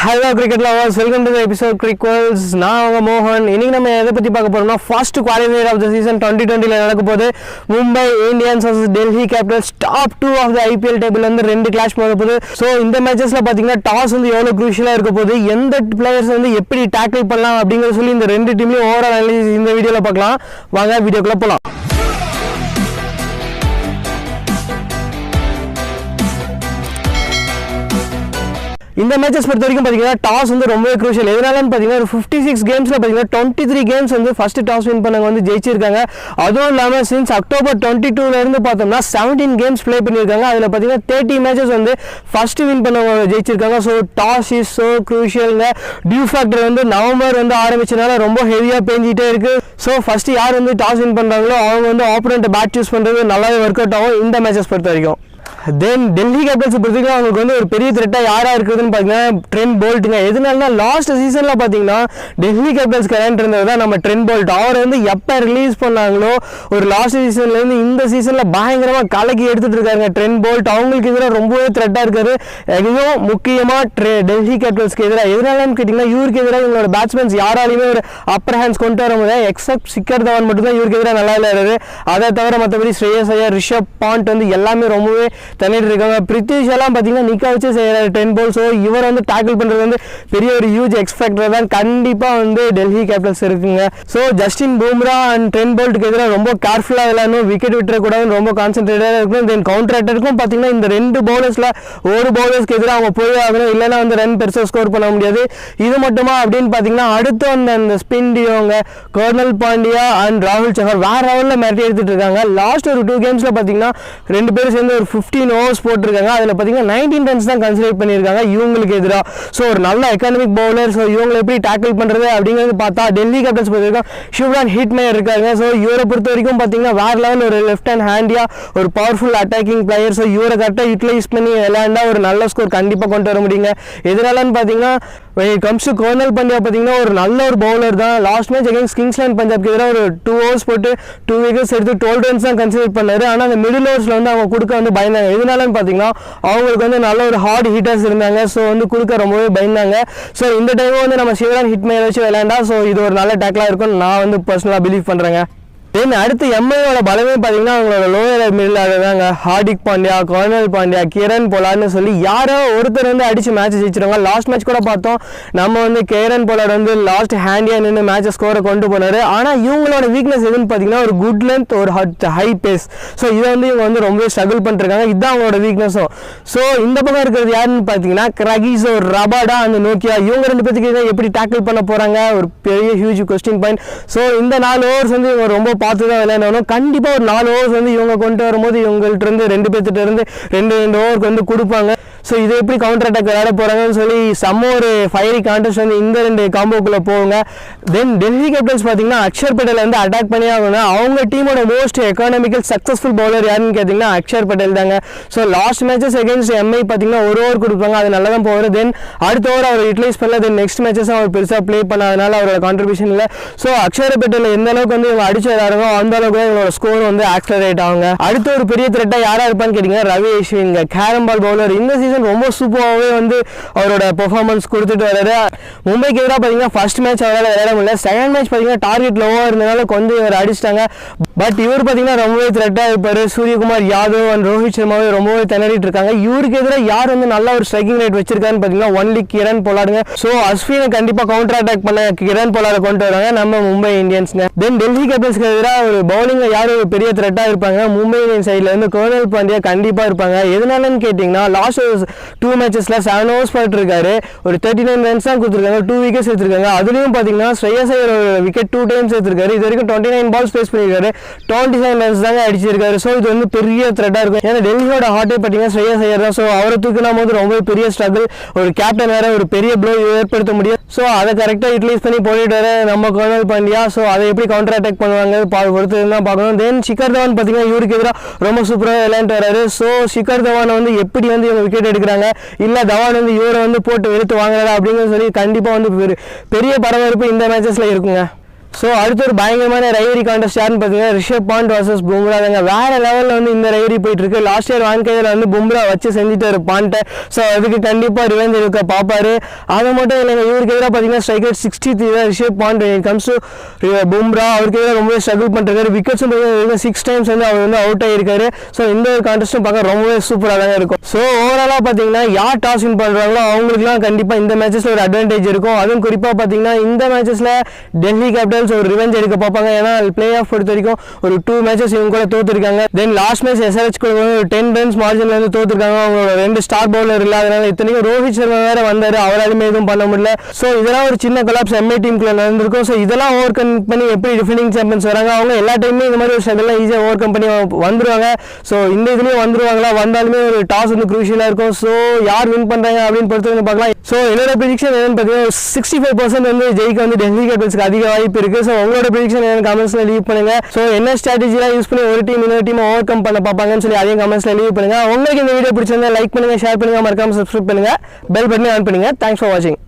Hello cricket lovers, welcome to the episode Crickworlds. நான் மோகன். இன்னைக்கு நம்ம எதை பத்தி பார்க்க போறோம்னா first qualifier of the season 2020 ல நடக்க போகுது. Mumbai Indians vs Delhi Capitals top 2 of the IPL டேபிள்ல இருந்து ரெண்டு கிளாஷ் போக போகுது. சோ இந்த மேட்சஸ்ல பாத்தீங்கன்னா டாஸ் வந்து எவ்வளவு க்ரூஷியலா இருக்க போகுது, எந்த பிளேயர்ஸ் வந்து எப்படி டாக்கிள் பண்ணலாம் அப்படிங்கறத சொல்லி இந்த ரெண்டு டீம்லயும் ஓவரால் அனாலிசிஸ் இந்த வீடியோல பார்க்கலாம். வாங்க வீடியோக்குள்ள போலாம். இந்த மேட்சஸ் பொறுத்த வரைக்கும் பார்த்தீங்கன்னா டாஸ் வந்து ரொம்ப க்ரூஷியல். எதனாலன்னு பார்த்தீங்கன்னா ஒரு 56 கேம்ஸில் பார்த்தீங்கன்னா 23 கேம்ஸ் வந்து ஃபர்ஸ்ட் டாஸ் வின் பண்ணவங்க வந்து ஜெயிச்சிருக்காங்க. அதுவும் இல்லாமல் சின்ஸ் அக்டோபர் 22லேருந்து பார்த்தோம்னா 17 கேம்ஸ் ப்ளே பண்ணியிருக்காங்க. அதில் பார்த்தீங்கன்னா 30 மேட்சஸ் வந்து ஃபர்ஸ்ட் வின் பண்ணவங்க ஜெயிச்சிருக்காங்க. ஸோ டாஸ் இஸ் ஸோ க்ரூஷியலுங்க. டியூ ஃபேக்டர் வந்து நவம்பர் வந்து ஆரம்பிச்சனால ரொம்ப ஹெவியாக பேஞ்சிட்டே இருக்குது. ஸோ ஃபர்ஸ்ட் யார் வந்து டாஸ் வின் பண்ணுறாங்களோ அவங்க வந்து ஆப்போனண்ட்டை பேட் சூஸ் பண்ணுறது நல்லாவே ஒர்க் அவுட் ஆகும் இந்த மேட்சஸ் பொறுத்த வரைக்கும். தென் டெல்லி கேபிட்டல்ஸ் பொறுத்தவரைக்கும் அவங்களுக்கு வந்து ஒரு பெரிய த்ரெட்டாக யாராக இருக்குதுன்னு பார்த்தீங்கன்னா ட்ரெண்ட் போல்ட்டுங்க. எதுனாலனா லாஸ்ட் சீசனில் பார்த்தீங்கன்னா டெல்லி கேபிட்டல்ஸ் கரண்ட் இருந்தது தான் நம்ம ட்ரெண்ட் போல்ட். அவர் வந்து எப்போ ரிலீஸ் பண்ணாங்களோ ஒரு லாஸ்ட் சீசன்லேருந்து இந்த சீசனில் பயங்கரமாக கலக்கி எடுத்துகிட்டு இருக்காங்க ட்ரெண்ட் போல்ட். அவங்களுக்கு எதிராக ரொம்பவே த்ரெட்டாக இருக்காரு. எதுவும் முக்கியமாக டெல்லி கேபிட்டல்ஸ்க்கு எதிராக எதனாலன்னு கேட்டிங்கன்னா இவருக்கு எதிராக இவங்களோட பேட்ஸ்மேன்ஸ் யாராலையுமே ஒரு அப்பர் ஹேண்ட்ஸ் கொண்டு வர முடியாது. எக்ஸப்ட் சிக்கர் தவான் மட்டும்தான் இவருக்கு எதிராக நல்லா விளையாடுறாரு. அதை தவிர மற்றபடி ஸ்ரேயஸ் ஐயர், ரிஷப் பாண்ட் வந்து எல்லாமே ரொம்பவே தண்ணிட்டு இருக்காங்க. பிரித்திஷ் எல்லாம் பார்த்தீங்கன்னா நிற்க வச்சு செய்யறாரு 10 பால். ஸோ இவர் வந்து டேக்கிள் பண்ணுறது வந்து பெரிய ஒரு ஹியூஜ் எக்ஸ்பெக்டர் தான் கண்டிப்பாக வந்து டெல்லி கேபிட்டல்ஸ் இருக்குங்க. ஸோ ஜஸ்டின் பூம்ரா அண்ட் 10 பால்ட்டுக்கு எதிராக ரொம்ப கேர்ஃபுல்லாக விளையாடணும், விக்கெட் விட்டுறக்கூடாதுன்னு ரொம்ப கான்சென்ட்ரேட்டாக இருக்கணும். தென் கவுண்டர் அட்டாக்கும் பார்த்தீங்கன்னா இந்த ரெண்டு பவுலர்ஸில் ஒரு பவுலர்ஸ்க்கு எதிராக அவங்க போய் ஆகணும், இல்லைன்னா வந்து ரன் பெருசாக ஸ்கோர் பண்ண முடியாது. இது மட்டுமா அப்படின்னு பார்த்தீங்கன்னா அடுத்து அந்த ஸ்பின் டியோங்க கர்னல் பாண்டியா அண்ட் ராகுல் சஹர் வேற லெவலில் மிரட்டி எடுத்துட்டு இருக்காங்க. லாஸ்ட் ஒரு 2 கேம்ஸில் பார்த்தீங்கன்னா ரெண்டு பேரும் சேர்ந்து ஒரு 15 ஓவர்ஸ் போட்டிருக்காங்க. அதில் பார்த்தீங்கன்னா 19 ரன்ஸ் தான் கன்சிடர் பண்ணியிருக்காங்க இவங்களுக்கு எதிராக. ஸோ ஒரு நல்ல எக்கனாமிக் பவுலர். ஸோ இவங்களை எப்படி டேக்கிள் பண்ணுறது அப்படிங்கிறது பார்த்தா டெல்லி கேபிட்டல்ஸ் பொறுத்த வரைக்கும் ஷிவ்ரான் ஹிட்மேயர் இருக்காங்க. ஸோ இவரை பொறுத்த வரைக்கும் பார்த்தீங்கன்னா வேற லெவல் ஒரு லெஃப்ட் ஹேண்ட் ஹேண்டியா ஒரு பவர்ஃபுல் அட்டாக்கிங் பிளேயர். ஸோ இவரை கரெக்டாக யூட்டிலைஸ் பண்ணி விளையாண்டா ஒரு நல்ல ஸ்கோர் கண்டிப்பாக கொண்டு வர முடியுங்க. எதனாலன்னு பார்த்தீங்கன்னா கம்ஸ் டு கர்னல் பாண்டியா பார்த்தீங்கன்னா ஒரு நல்ல ஒரு பவுலர் தான். லாஸ்ட் மேட்ச் அகைன்ஸ்ட் கிங்ஸ்லேண்ட் பஞ்சாப்க்கு எதிராக ஒரு 2 ஓவர்ஸ் போட்டு 2 விக்கெட்ஸ் எடுத்து 12 ரன்ஸ் தான் கன்சிடர் பண்ணாரு. ஆனால் அந்த மிடில் ஓவர்ஸில் வந்து அவங்க கொடுக்க வந்து பயந்தாங்க. எதனாலன்னு பார்த்தீங்கன்னா அவங்களுக்கு வந்து நல்ல ஒரு ஹார்ட் ஹிட்டர்ஸ் இருந்தாங்க. ஸோ வந்து கொடுக்க ரொம்பவே பயந்தாங்க. ஸோ இந்த டைம் வந்து நம்ம சிவரான் ஹிட்மேயர் வச்சு விளையாண்டா ஸோ இது ஒரு நல்ல டேக்கிளாக இருக்கும்னு நான் வந்து பர்சனலாக பிலீவ் பண்ணுறேங்க. தென் அடுத்து எம்ஐயோட பலமே பார்த்தீங்கன்னா அவங்களோட லோயர் மிடில் ஆடுறாங்க. ஹார்திக் பாண்டியா, கர்னல் பாண்டியா, கிரண் போலார்னு சொல்லி யாரோ ஒருத்தர் வந்து அடிச்சு மேட்ச் ஜெயிச்சிருவாங்க. லாஸ்ட் மேட்ச் கூட பார்த்தோம் நம்ம வந்து கிரண் போலார் வந்து லாஸ்ட் ஹேண்டியா நின்று மேட்சை ஸ்கோரை கொண்டு போனார். ஆனால் இவங்களோட வீக்னஸ் எதுன்னு பார்த்தீங்கன்னா ஒரு குட் லென்த் ஒரு ஹை பேஸ். ஸோ இதை வந்து இவங்க வந்து ரொம்பவே ஸ்ட்ரகிள் பண்ணிருக்காங்க. இதுதான் அவங்களோட வீக்னஸும். ஸோ இந்த பக்கம் இருக்கிறது யாருன்னு பார்த்தீங்கன்னா கிரகிஸோ, ரபாடா அந்த நோக்கியா இவங்க ரெண்டு பேருக்கு எப்படி டேக்கிள் பண்ண போகிறாங்க ஒரு பெரிய ஹியூஜ் கொஸ்டின் பாயிண்ட். ஸோ இந்த 4 ஓவர்ஸ் வந்து இவங்க ரொம்ப பார்த்து தான் விளையாடணும். கண்டிப்பாக ஒரு 4 ஓவர்ஸ் வந்து இவங்க கொண்டு வரும்போது இவங்கள்ட்ட இருந்து 2 பேர்த்திட்ட இருந்து 2 ஓவருக்கு வந்து கொடுப்பாங்க. ஸோ இதை எப்படி கவுண்டர் அட்டாக் விளையாட போகிறாங்கன்னு சொல்லி செம்ம ஒரு ஃபயரி கான்டெஸ்ட் வந்து இந்த 2 காம்போக்குள்ளே போவாங்க. தென் டெல்லி கேபிட்டல்ஸ் பார்த்தீங்கன்னா அக்ஷர் பட்டேல் வந்து அட்டாக் பண்ணி ஆகணும். அவங்க டீமோட மோஸ்ட் எக்கானமிக்கல் சக்ஸஸ்ஃபுல் பவுலர் யாருன்னு கேட்டிங்கன்னா அக்ஷர் பட்டேல் தாங்க. So last matches against Mi பார்த்தீங்கன்னா 1 ஓவர் கொடுப்பாங்க, அது நல்லா தான் போவார். தென் அடுத்த ஓவர் அவர் யூட்டிலைஸ் பண்ணல. தென் நெக்ஸ்ட் மேட்சஸ் அவர் பெருசாக ப்ளே பண்ணாதனால அவரோட கான்ட்ரிபியூஷன் இல்லை. ஸோ அக்ஷர் பட்டேல் எந்த அளவுக்கு வந்து இவங்க அடிச்சு விளையாடுறோம் அந்த அளவுக்கு இவங்களோட ஸ்கோர் வந்து ஆக்சலரேட் ஆகுங்க. அடுத்த ஒரு பெரிய த்ரெட்டாக யாராக இருப்பான்னு கேட்டிங்கன்னா Ravi Ashwin, carrom ball bowler. இந்த சீசன் ரொம்ப சூப்பராகவே வந்து அவரோட பெர்ஃபார்மன்ஸ் கொடுத்துட்டு வர்றாரு. மும்பைக்கு எதிராக பார்த்தீங்கன்னா ஃபர்ஸ்ட் மேட்ச் அவரால் விளையாட முடியல. செகண்ட் மேட்ச் பார்த்தீங்கன்னா டார்கெட் லோவாக இருந்தனால கொஞ்சம் இவர் அடிச்சிட்டாங்க. பட் இவர் பார்த்தீங்கன்னா ரொம்பவே த்ரெட்டாக இருப்பார். சூரியகுமார் யாதவ் அண்ட் ரோஹித் சர்மாவே ரொம்பவே திணறிட்டு இருக்காங்க. இவருக்கு எதிராக யார் வந்து நல்ல ஒரு ஸ்ட்ரைக்கிங் ரேட் வச்சிருக்கான்னு பார்த்தீங்கன்னா ஒன்லி கிரண் போலாருங்க. ஸோ அஸ்வினை கண்டிப்பாக கவுண்டர் அட்டாக் பண்ண கிரண் போலாரை கொண்டு வராங்க நம்ம மும்பை இந்தியன்ஸ்ங்க. தென் டெல்லி கேபிட்டல்ஸ்க்கு எதிராக ஒரு பவுலிங்கில் யார் ஒரு பெரிய த்ரெட்டாக இருப்பாங்க மும்பை இந்தியன்ஸ் சைடில் இருந்து கர்னல் பாண்டியா கண்டிப்பாக இருப்பாங்க. எதனாலன்னு கேட்டிங்கன்னா லாஸ்ட் 2 மேட்சஸில் 7 ஓவர்ஸ் போட்டிருக்காரு, ஒரு 39 ரன்ஸ் தான் கொடுத்துருக்காங்க, 2 விக்கெட்ஸ் எடுத்திருக்காங்க. அதுலேயும் பார்த்தீங்கன்னா ஸ்ரேயஸ் ஐயர் விக்கெட் 2 டைம்ஸ் எடுத்திருக்காரு. இது வரைக்கும் 29 பால்ஸ் ஃபேஸ் பண்ணியிருக்காரு, 27 ரன்ஸ் தாங்க அடிச்சிருக்காரு. ஸோ இது வந்து பெரிய த்ரெட்டாக இருக்கும். ஏன்னா டெல்லியோட ஹார்ட்டே பார்த்தீங்கன்னா ஸ்ரேயஸ் ஐயர் தான். ஸோ அவரை தூக்கினா போது ரொம்ப பெரிய ஸ்ட்ரகிள், ஒரு கேப்டன் வேற ஒரு பெரிய ப்ளோ ஏற்படுத்த முடியும். ஸோ அதை கரெக்டாக யூட்டிலைஸ் பண்ணி போயிட்டு வர நம்ம கர்னல் பாண்டியா. ஸோ அதை எப்படி கவுண்டர் அட்டாக் பண்ணுவாங்க பொறுத்து தான் பார்க்கணும். தென் சிக்கர் தவான் பார்த்தீங்கன்னா இவருக்கு எதிராக ரொம்ப சூப்பராக விளையாண்டு வராரு. ஸோ சிக்கர் தவானை வந்து எப்படி வந்து இவங்க விக்கெட் எடுக்கிறாங்க, இல்லை தவான் வந்து இவரை வந்து போட்டு வெறுத்து வாங்குறாரு அப்படிங்கிறது சொல்லி கண்டிப்பாக வந்து பெரிய பரபரப்பு இந்த மேட்சஸில் இருக்குங்க. ஸோ அடுத்த ஒரு பயங்கரமான ரைவரி கான்டெஸ்ட் யாருன்னு பார்த்தீங்கன்னா ரிஷப் பாண்ட் வர்சஸ் பும்ரா தாங்க. வேற லெவலில் வந்து இந்த ரைவரி போயிட்டு இருக்கு. லாஸ்ட் இயர் வான்கையில் வந்து பும்ரா வச்சு செஞ்சுட்டு ஒரு பாண்ட்டை. ஸோ அதுக்கு கண்டிப்பாக ரிவெஞ்ச் எடுக்க பார்ப்பாரு. அதை மட்டும் இல்லைங்க, இவருக்கு எதிராக பார்த்தீங்கன்னா ஸ்ட்ரைக் ரேட் 63 தான் Rishabh bond. Comes to Bumrah அவருக்கு எதிராக ரொம்பவே ஸ்ட்ரகிள் பண்ணிருக்காரு. விக்கெட்ஸும் பார்த்தீங்கன்னா 6 டைம்ஸ் வந்து அவர் வந்து அவுட் ஆகிருக்காரு. ஸோ இந்த ஒரு கான்டெஸ்ட்டும் பார்க்க ரொம்பவே சூப்பராக தாங்க இருக்கும். ஸோ ஓவராலாக பார்த்தீங்கன்னா யார் டாஸ் வின் பண்ணுறாங்களோ அவங்களுக்குலாம் கண்டிப்பாக இந்த மேட்சஸில் ஒரு அட்வான்டேஜ் இருக்கும். அதுவும் குறிப்பாக பார்த்தீங்கன்னா இந்த மேட்சஸில் டெல்லி கேபிட்டல்ஸ் ஒரு ரிவெஞ்ச் எடுக்க பார்ப்பாங்க. ஏன்னா பிளே ஆஃப் பொறுத்த வரைக்கும் ஒரு 2 மேட்சஸ் இவங்க கூட தோத்துருக்காங்க. தென் லாஸ்ட் மேட்ச் SRH கூட ஒரு 10 ரன்ஸ் மார்ஜின்ல வந்து தோத்துருக்காங்க. அவங்களோட 2 ஸ்டார் பவுலர் இல்லாதனால இத்தனைக்கும் ரோஹித் சர்மா வேற வந்தாரு, அவராலுமே எதுவும் பண்ண முடியல. ஸோ இதெல்லாம் ஒரு சின்ன கொலாப்ஸ் MI டீமுக்குள்ள நடந்திருக்கும். ஸோ இதெல்லாம் ஓவர் கம் பண்ணி எப்படி டிஃபெண்டிங் சாம்பியன்ஸ் வராங்க, அவங்க எல்லா டைமுமே இந்த மாதிரி ஒரு ஸ்ட்ரகிள்லாம் ஈஸியாக ஓவர் கம் பண்ணி வந்துருவாங்க. ஸோ இந்த இதுலேயும் வந்துருவாங்களா, வந்தாலுமே ஒரு டாஸ் வந்து குரூஷியலாக இருக்கும். ஸோ யார் வின் பண்ணுறாங்க அப்படின்னு பொறுத்து பார்க்கலாம். ஸோ என்னோட ப்ரெடிக்ஷன் என்னன்னு பார்த்தீங்கன்னா 65% வந்து ஜெயிக்க வந்து டெல்லி கேபிட்டல்ஸ்க்கு அதிக வாய்ப்பு இருக்கு. ஸோ உங்களோட ப்ரெடிக்ஷன் என்னன்னு கமெண்ட்ஸ்ல லீவ் பண்ணுங்க. ஸோ என்ன ஸ்ட்ராட்டஜிலாம் யூஸ் பண்ணி ஒரு டீம் இன்னொரு டீம் ஓவர் கம் பண்ண பார்ப்பாங்கன்னு சொல்லி அதையும் கமெண்ட்ஸ்ல லீவ் பண்ணுங்க. உங்களுக்கு இந்த வீடியோ பிடிச்சிருந்தா லைக் பண்ணுங்க, ஷேர் பண்ணுங்க, மறக்காம சப்ஸ்கிரைப் பண்ணுங்க, பெல் பட்டனை ஆன் பண்ணுங்க. தேங்க்ஸ் ஃபார் வாட்சிங்.